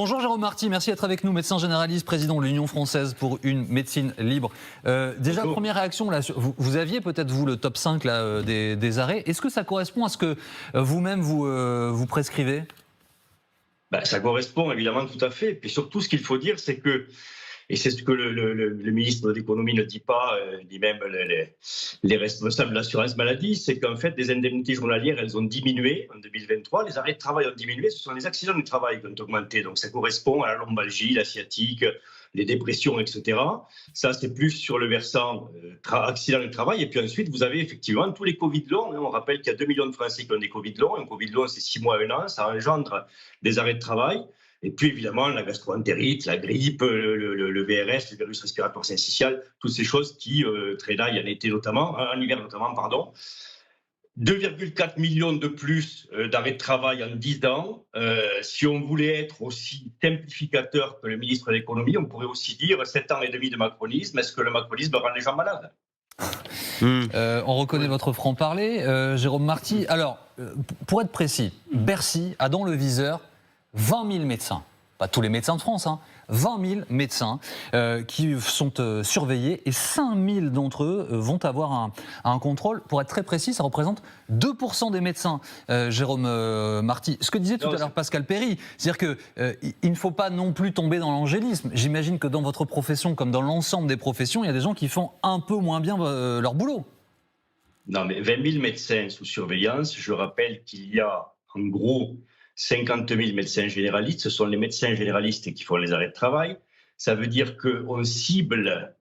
Bonjour Jérôme Marty, merci d'être avec nous, médecin généraliste, président de l'Union française pour une médecine libre. Déjà, Bonjour. première réaction, là, vous aviez peut-être vous le top 5 là, des arrêts. Est-ce que ça correspond à ce que vous-même vous prescrivez ? Ça correspond évidemment tout à fait. Et puis surtout, ce qu'il faut dire, c'est que, et c'est ce que le ministre de l'économie ne dit pas, ni même les responsables de l'assurance maladie, c'est qu'en fait, les indemnités journalières, elles ont diminué en 2023. Les arrêts de travail ont diminué. Ce sont les accidents du travail qui ont augmenté. Donc ça correspond à la lombalgie, la sciatique, les dépressions, etc. Ça, c'est plus sur le versant accident du travail. Et puis ensuite, vous avez effectivement tous les Covid longs. On rappelle qu'il y a 2 millions de Français qui ont des Covid longs. Un Covid long, c'est 6 mois à 1 an. Ça engendre des arrêts de travail. Et puis évidemment, la gastroentérite, la grippe, le VRS, le virus respiratoire syncytial, toutes ces choses qui traînaillent en été notamment, en hiver notamment, pardon. 2,4 millions de plus d'arrêts de travail en 10 ans. Si on voulait être aussi simplificateur que le ministre de l'économie, on pourrait aussi dire 7 ans et demi de macronisme. Est-ce que le macronisme rend les gens malades ? On reconnaît votre franc-parler, Jérôme Marty. Alors, pour être précis, Bercy a dans le viseur 20 000 médecins, pas tous les médecins de France, 20 000 médecins qui sont surveillés et 5 000 d'entre eux vont avoir un contrôle. Pour être très précis, ça représente 2% des médecins, Jérôme Marty. Ce que disait tout à l'heure Pascal Perry, c'est-à-dire qu'il ne faut pas non plus tomber dans l'angélisme. J'imagine que dans votre profession, comme dans l'ensemble des professions, il y a des gens qui font un peu moins bien leur boulot. Non, mais 20 000 médecins sous surveillance, je rappelle qu'il y a en gros 50 000 médecins généralistes, ce sont les médecins généralistes qui font les arrêts de travail. Ça veut dire qu'on cible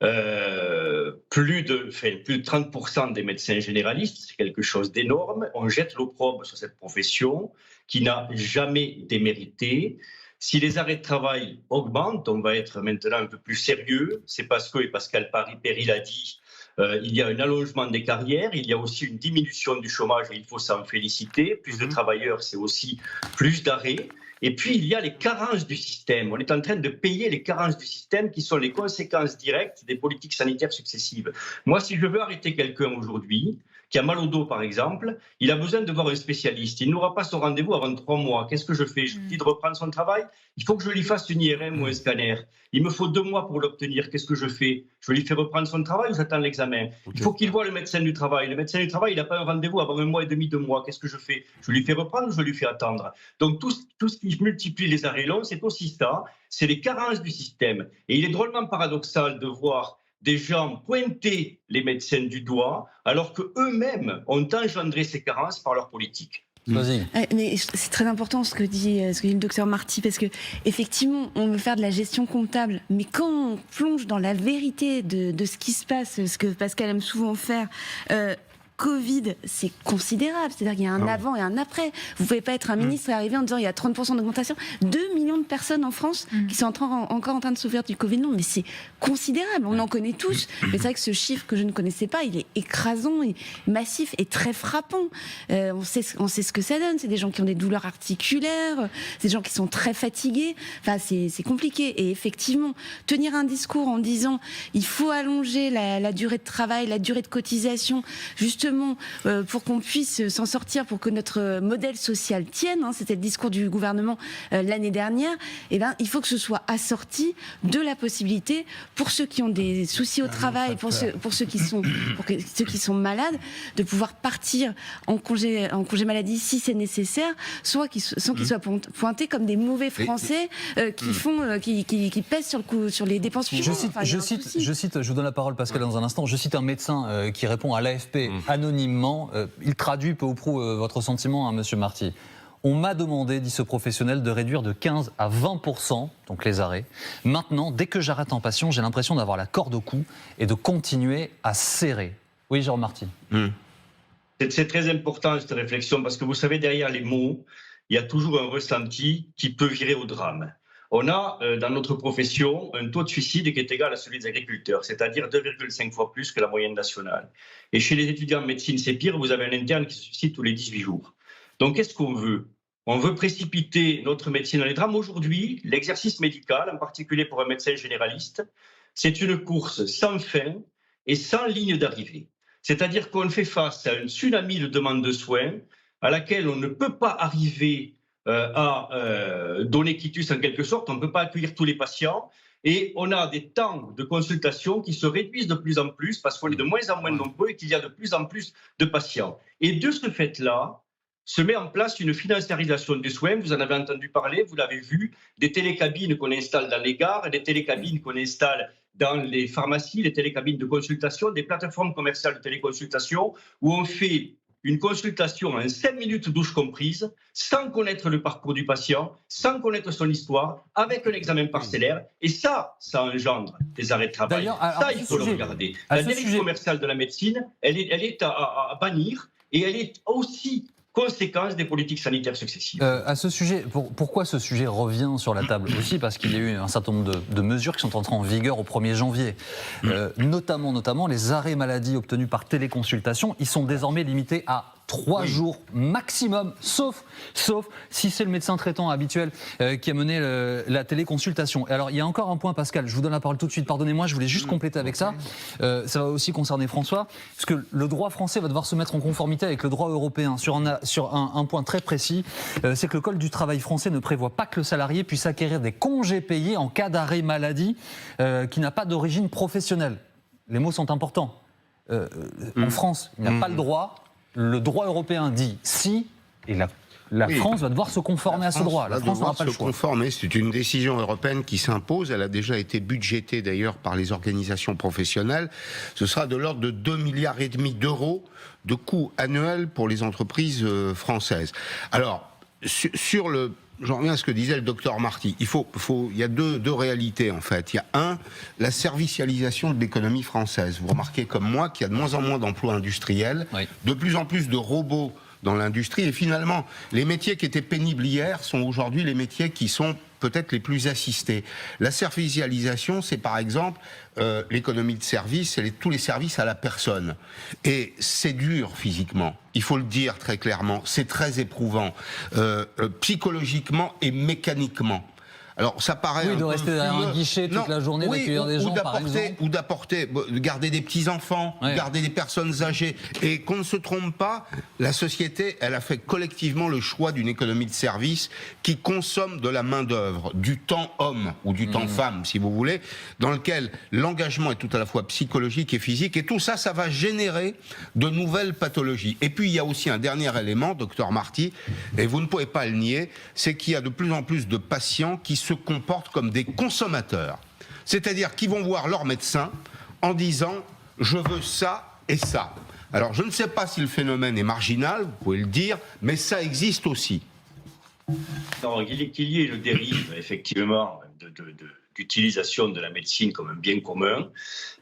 plus de 30% des médecins généralistes, c'est quelque chose d'énorme. On jette l'opprobre sur cette profession qui n'a jamais démérité. Si les arrêts de travail augmentent, on va être maintenant un peu plus sérieux. C'est parce que, et Pascal Perry l'a dit, il y a un allongement des carrières, il y a aussi une diminution du chômage et il faut s'en féliciter. Plus de travailleurs, c'est aussi plus d'arrêts. Et puis, il y a les carences du système. On est en train de payer les carences du système qui sont les conséquences directes des politiques sanitaires successives. Moi, si je veux arrêter quelqu'un aujourd'hui, qui a mal au dos par exemple, il a besoin de voir un spécialiste. Il n'aura pas son rendez-vous avant 3 mois. Qu'est-ce que je fais ? Je lui dis de reprendre son travail. Il faut que je lui fasse une IRM ou un scanner. Il me faut 2 mois pour l'obtenir. Qu'est-ce que je fais ? Je lui fais reprendre son travail ou j'attends l'examen ? Il faut qu'il voit le médecin du travail. Le médecin du travail, il n'a pas un rendez-vous avant 1 mois et demi, 2 mois. Qu'est-ce que je fais ? Je lui fais reprendre ou je lui fais attendre ? Donc tout ce qui multiplie les arrêts longs, c'est aussi ça. C'est les carences du système. Et il est drôlement paradoxal de voir des gens pointer les médecins du doigt alors qu'eux-mêmes ont engendré ces carences par leur politique. Vas-y. Mais c'est très important ce que dit le docteur Marty, parce que effectivement, on veut faire de la gestion comptable, mais quand on plonge dans la vérité de ce qui se passe, ce que Pascal aime souvent faire, Covid, c'est considérable. C'est-à-dire qu'il y a un avant et un après. Vous ne pouvez pas être un ministre et arriver en disant il y a 30% d'augmentation. 2 millions de personnes en France qui sont encore en train de souffrir du Covid. Non, mais c'est considérable. On en connaît tous. Mais c'est vrai que ce chiffre que je ne connaissais pas, il est écrasant, et massif et très frappant. On sait ce que ça donne. C'est des gens qui ont des douleurs articulaires, c'est des gens qui sont très fatigués. Enfin, c'est compliqué. Et effectivement, tenir un discours en disant il faut allonger la durée de travail, la durée de cotisation, justement pour qu'on puisse s'en sortir, pour que notre modèle social tienne, c'était le discours du gouvernement l'année dernière, il faut que ce soit assorti de la possibilité pour ceux qui ont des soucis au travail, pour ceux qui sont malades, de pouvoir partir en congé maladie si c'est nécessaire, sans qu'ils soient pointés comme des mauvais Français qui pèsent sur les dépenses publiques. Je vous donne la parole Pascal dans un instant, je cite un médecin qui répond à l'AFP anonymement, il traduit peu ou prou votre sentiment, monsieur Marty. On m'a demandé, dit ce professionnel, de réduire de 15 à 20%, donc les arrêts. Maintenant, dès que j'arrête un patient, j'ai l'impression d'avoir la corde au cou et de continuer à serrer. Oui, Jérôme Marty. C'est très important cette réflexion parce que vous savez, derrière les mots, il y a toujours un ressenti qui peut virer au drame. On a dans notre profession un taux de suicide qui est égal à celui des agriculteurs, c'est-à-dire 2,5 fois plus que la moyenne nationale. Et chez les étudiants en médecine, c'est pire, vous avez un interne qui se suicide tous les 18 jours. Donc qu'est-ce qu'on veut ? On veut précipiter notre médecine dans les drames. Aujourd'hui, l'exercice médical, en particulier pour un médecin généraliste, c'est une course sans fin et sans ligne d'arrivée. C'est-à-dire qu'on fait face à un tsunami de demandes de soins à laquelle on ne peut pas arriver à donner quitus en quelque sorte. On ne peut pas accueillir tous les patients. Et on a des temps de consultation qui se réduisent de plus en plus parce qu'on est de moins en moins nombreux et qu'il y a de plus en plus de patients. Et de ce fait-là, se met en place une financiarisation des soins. Vous en avez entendu parler, vous l'avez vu, des télécabines qu'on installe dans les gares, des télécabines qu'on installe dans les pharmacies, les télécabines de consultation, des plateformes commerciales de téléconsultation où on fait une consultation en 5 minutes, douche comprise, sans connaître le parcours du patient, sans connaître son histoire, avec un examen parcellaire. Et ça engendre des arrêts de travail. D'ailleurs, ça, il faut le regarder. La dérive commerciale de la médecine, elle est à bannir et elle est aussi conséquence des politiques sanitaires successives. À ce sujet, pourquoi ce sujet revient sur la table aussi? Parce qu'il y a eu un certain nombre de mesures qui sont entrées en vigueur au 1er janvier. Notamment les arrêts maladie obtenus par téléconsultation, ils sont désormais limités à 3 jours maximum, sauf si c'est le médecin traitant habituel qui a mené la téléconsultation. Et alors, il y a encore un point, Pascal, je vous donne la parole tout de suite, pardonnez-moi, je voulais juste compléter avec ça. Ça va aussi concerner François, parce que le droit français va devoir se mettre en conformité avec le droit européen sur un point très précis, c'est que le Code du travail français ne prévoit pas que le salarié puisse acquérir des congés payés en cas d'arrêt maladie qui n'a pas d'origine professionnelle. Les mots sont importants. En France, il n'y a pas le droit. Le droit européen dit si, et la France va devoir se conformer à ce droit. La France n'aura pas le choix. Conformer, c'est une décision européenne qui s'impose. Elle a déjà été budgétée d'ailleurs par les organisations professionnelles. Ce sera de l'ordre de 2,5 milliards d'euros de coûts annuels pour les entreprises françaises. Alors, j'en reviens à ce que disait le docteur Marty. Il y a deux réalités en fait. Il y a la servicialisation de l'économie française. Vous remarquez comme moi qu'il y a de moins en moins d'emplois industriels, de plus en plus de robots dans l'industrie, et finalement, les métiers qui étaient pénibles hier sont aujourd'hui les métiers qui sont peut-être les plus assistés. La servicialisation, c'est par exemple l'économie de service, tous les services à la personne. Et c'est dur physiquement, il faut le dire très clairement, c'est très éprouvant, psychologiquement et mécaniquement. Alors, ça paraît de rester derrière un guichet toute la journée, d'accueillir des gens, par exemple. Ou de garder des petits-enfants, garder des personnes âgées. Et qu'on ne se trompe pas, la société, elle a fait collectivement le choix d'une économie de service qui consomme de la main-d'œuvre, du temps homme, ou du temps femme, si vous voulez, dans lequel l'engagement est tout à la fois psychologique et physique. Et tout ça, ça va générer de nouvelles pathologies. Et puis, il y a aussi un dernier élément, docteur Marty, et vous ne pouvez pas le nier, c'est qu'il y a de plus en plus de patients qui se comportent comme des consommateurs. C'est-à-dire qu'ils vont voir leur médecin en disant « je veux ça et ça ». Alors, je ne sais pas si le phénomène est marginal, vous pouvez le dire, mais ça existe aussi. Non, qu'il y ait une dérive, effectivement, d'utilisation de la médecine comme un bien commun,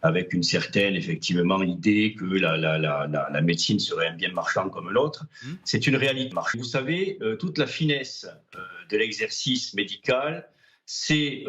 avec une certaine, effectivement, idée que la médecine serait un bien marchand comme l'autre, c'est une réalité. Vous savez, toute la finesse de l'exercice médical, c'est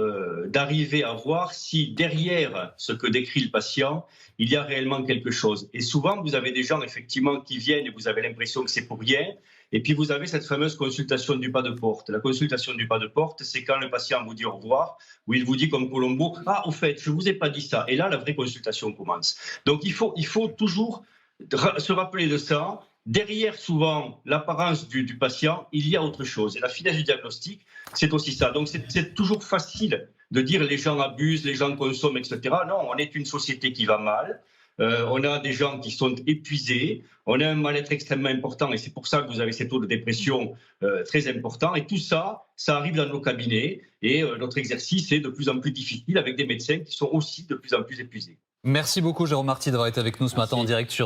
d'arriver à voir si derrière ce que décrit le patient, il y a réellement quelque chose. Et souvent, vous avez des gens, effectivement, qui viennent et vous avez l'impression que c'est pour rien. Et puis, vous avez cette fameuse consultation du pas de porte. La consultation du pas de porte, c'est quand le patient vous dit au revoir, où il vous dit comme Colombo, « Ah, au fait, je ne vous ai pas dit ça. » Et là, la vraie consultation commence. Donc, il faut toujours se rappeler de ça. Derrière, souvent, l'apparence du patient, il y a autre chose. Et la finesse du diagnostic, c'est aussi ça. Donc, c'est toujours facile de dire les gens abusent, les gens consomment, etc. Non, on est une société qui va mal. On a des gens qui sont épuisés. On a un mal-être extrêmement important. Et c'est pour ça que vous avez ces taux de dépression très importants. Et tout ça, ça arrive dans nos cabinets. Et notre exercice est de plus en plus difficile avec des médecins qui sont aussi de plus en plus épuisés. Merci beaucoup, Jérôme Marty, d'avoir été avec nous ce matin en direct sur